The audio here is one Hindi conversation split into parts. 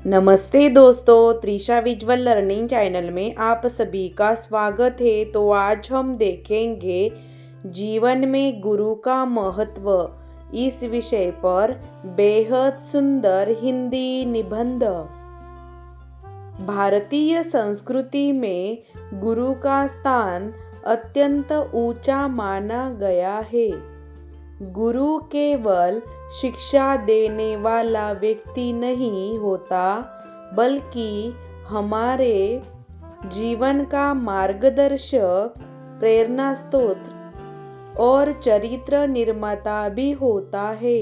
नमस्ते दोस्तों, त्रिशा विजुअल लर्निंग चैनल में आप सभी का स्वागत है। तो आज हम देखेंगे जीवन में गुरु का महत्व, इस विषय पर बेहद सुंदर हिंदी निबंध। भारतीय संस्कृति में गुरु का स्थान अत्यंत ऊंचा माना गया है। गुरु केवल शिक्षा देने वाला व्यक्ति नहीं होता, बल्कि हमारे जीवन का मार्गदर्शक, प्रेरणा स्रोत और चरित्र निर्माता भी होता है।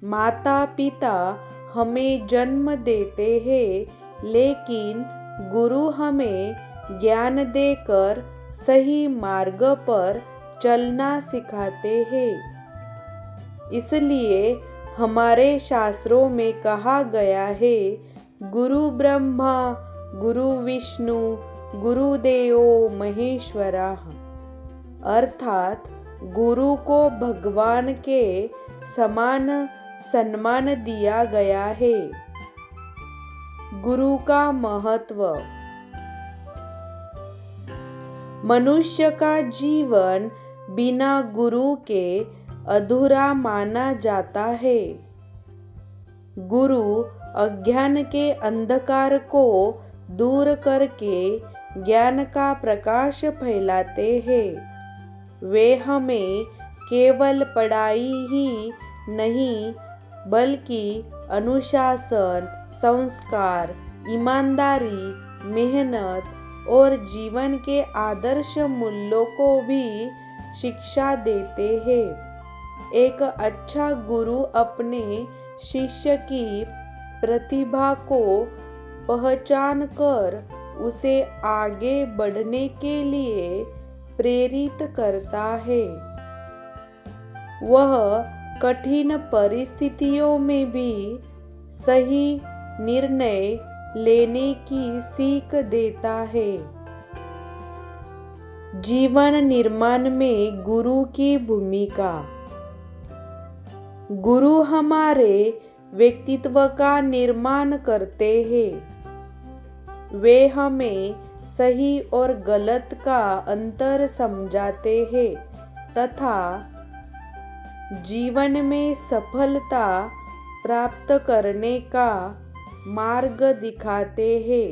माता पिता हमें जन्म देते हैं, लेकिन गुरु हमें ज्ञान देकर सही मार्ग पर चलना सिखाते हैं। इसलिए हमारे शास्त्रों में कहा गया है, गुरु ब्रह्मा गुरु विष्णु गुरुदेवो महेश्वरः। अर्थात गुरु को भगवान के समान सम्मान दिया गया है। गुरु का महत्व। मनुष्य का जीवन बिना गुरु के अधूरा माना जाता है। गुरु अज्ञान के अंधकार को दूर करके ज्ञान का प्रकाश फैलाते हैं। वे हमें केवल पढ़ाई ही नहीं, बल्कि अनुशासन, संस्कार, ईमानदारी, मेहनत और जीवन के आदर्श मूल्यों को भी शिक्षा देते हैं। एक अच्छा गुरु अपने शिष्य की प्रतिभा को पहचान कर उसे आगे बढ़ने के लिए प्रेरित करता है। वह कठिन परिस्थितियों में भी सही निर्णय लेने की सीख देता है। जीवन निर्माण में गुरु की भूमिका। गुरु हमारे व्यक्तित्व का निर्माण करते हैं। वे हमें सही और गलत का अंतर समझाते हैं तथा जीवन में सफलता प्राप्त करने का मार्ग दिखाते हैं।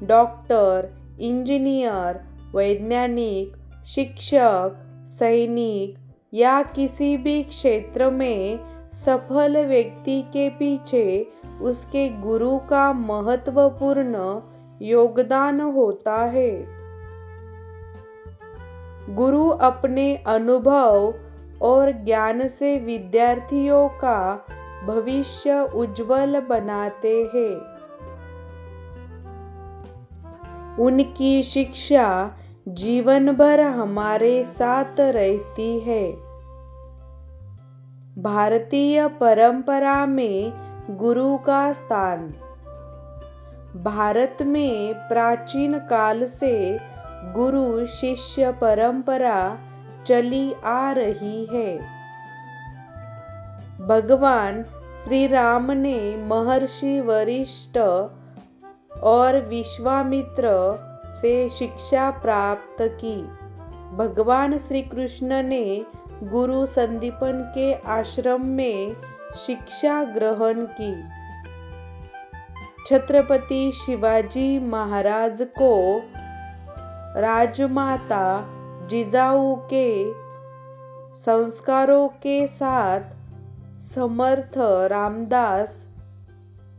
डॉक्टर, इंजीनियर, वैज्ञानिक, शिक्षक, सैनिक या किसी भी क्षेत्र में सफल व्यक्ति के पीछे उसके गुरु का महत्वपूर्ण योगदान होता है। गुरु अपने अनुभव और ज्ञान से विद्यार्थियों का भविष्य उज्जवल बनाते हैं। उनकी शिक्षा जीवन भर हमारे साथ रहती है। भारतीय परंपरा में गुरु का स्थान। भारत में प्राचीन काल से गुरु शिष्य परंपरा चली आ रही है। भगवान श्री राम ने महर्षि वशिष्ठ और विश्वामित्र से शिक्षा प्राप्त की। भगवान श्री कृष्ण ने गुरु संदीपन के आश्रम में शिक्षा ग्रहण की। छत्रपति शिवाजी महाराज को राजमाता जिजाऊ के संस्कारों के साथ समर्थ रामदास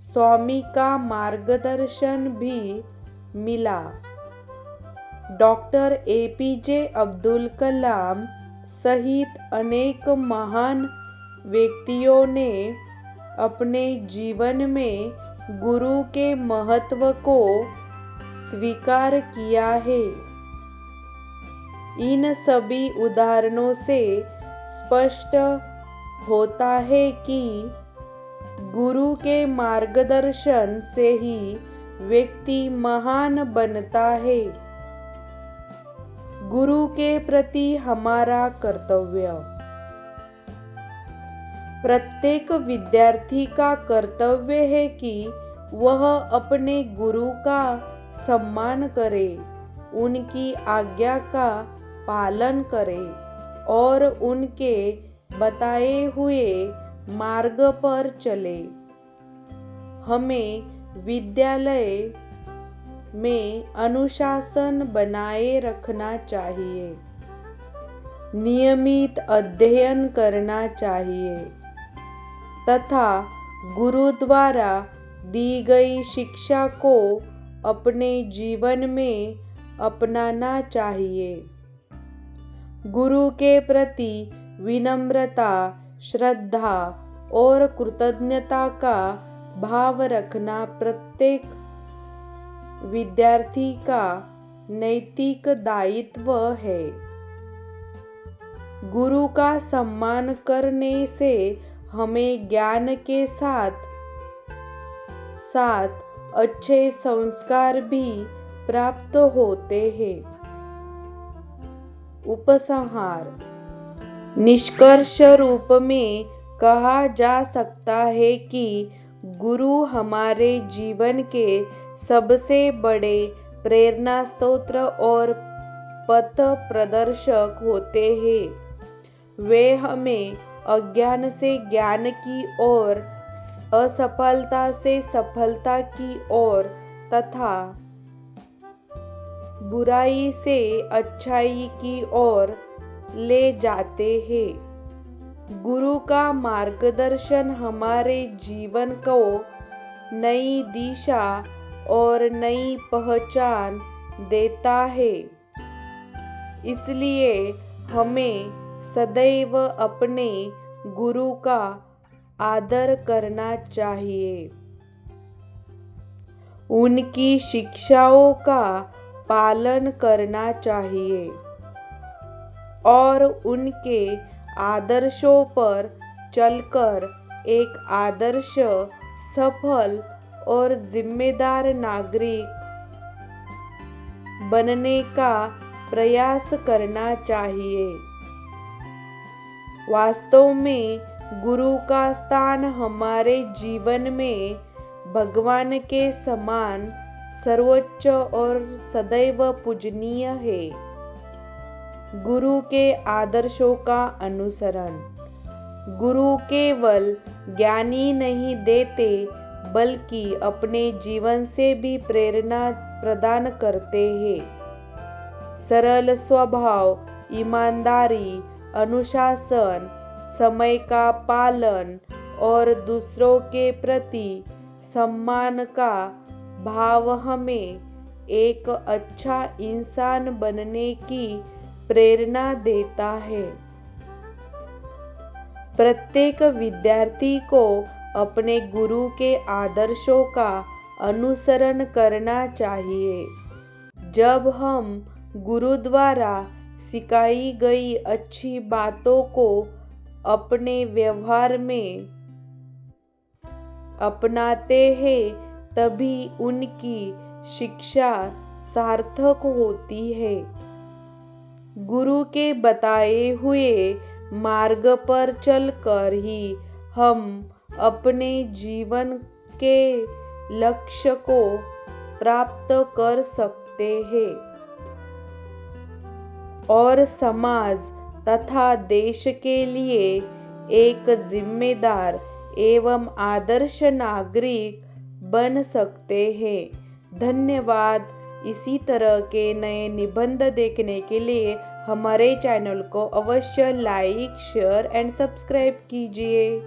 स्वामी का मार्गदर्शन भी मिला। डॉक्टर APJ अब्दुल कलाम सहित अनेक महान व्यक्तियों ने अपने जीवन में गुरु के महत्व को स्वीकार किया है। इन सभी उदाहरणों से स्पष्ट होता है कि गुरु के मार्गदर्शन से ही व्यक्ति महान बनता है। गुरु के प्रति हमारा कर्तव्य। प्रत्येक विद्यार्थी का कर्तव्य है कि वह अपने गुरु का सम्मान करे, उनकी आज्ञा का पालन करे और उनके बताए हुए मार्ग पर चले। हमें विद्यालय में अनुशासन बनाए रखना चाहिए, नियमित अध्ययन करना चाहिए तथा गुरु द्वारा दी गई शिक्षा को अपने जीवन में अपनाना चाहिए। गुरु के प्रति विनम्रता, श्रद्धा और कृतज्ञता का भाव रखना प्रत्येक विद्यार्थी का नैतिक दायित्व है। गुरु का सम्मान करने से हमें ज्ञान के साथ साथ अच्छे संस्कार भी प्राप्त होते हैं। उपसंहार। निष्कर्ष रूप में कहा जा सकता है कि गुरु हमारे जीवन के सबसे बड़े प्रेरणा स्रोत और पथ प्रदर्शक होते हैं। वे हमें अज्ञान से ज्ञान की ओर, असफलता से सफलता की ओर तथा बुराई से अच्छाई की ओर ले जाते हैं। गुरु का मार्गदर्शन हमारे जीवन को नई दिशा और नई पहचान देता है। इसलिए हमें सदैव अपने गुरु का आदर करना चाहिए, उनकी शिक्षाओं का पालन करना चाहिए और उनके आदर्शों पर चलकर एक आदर्श, सफल और जिम्मेदार नागरिक बनने का प्रयास करना चाहिए। वास्तव में गुरु का स्थान हमारे जीवन में भगवान के समान सर्वोच्च और सदैव पूजनीय है। गुरु के आदर्शों का अनुसरण। गुरु केवल ज्ञानी नहीं देते बल्कि अपने जीवन से भी प्रेरणा प्रदान करते हैं। सरल स्वभाव, ईमानदारी, अनुशासन, समय का पालन और दूसरों के प्रति सम्मान का भाव हमें एक अच्छा इंसान बनने की प्रेरणा देता है। प्रत्येक विद्यार्थी को अपने गुरु के आदर्शों का अनुसरण करना चाहिए। जब हम गुरु द्वारा सिखाई गई अच्छी बातों को अपने व्यवहार में अपनाते हैं, तभी उनकी शिक्षा सार्थक होती है। गुरु के बताए हुए मार्ग पर चलकर ही हम अपने जीवन के लक्ष्य को प्राप्त कर सकते हैं और समाज तथा देश के लिए एक जिम्मेदार एवं आदर्श नागरिक बन सकते हैं। धन्यवाद। इसी तरह के नए निबंध देखने के लिए हमारे चैनल को अवश्य लाइक, शेयर एंड सब्सक्राइब कीजिए।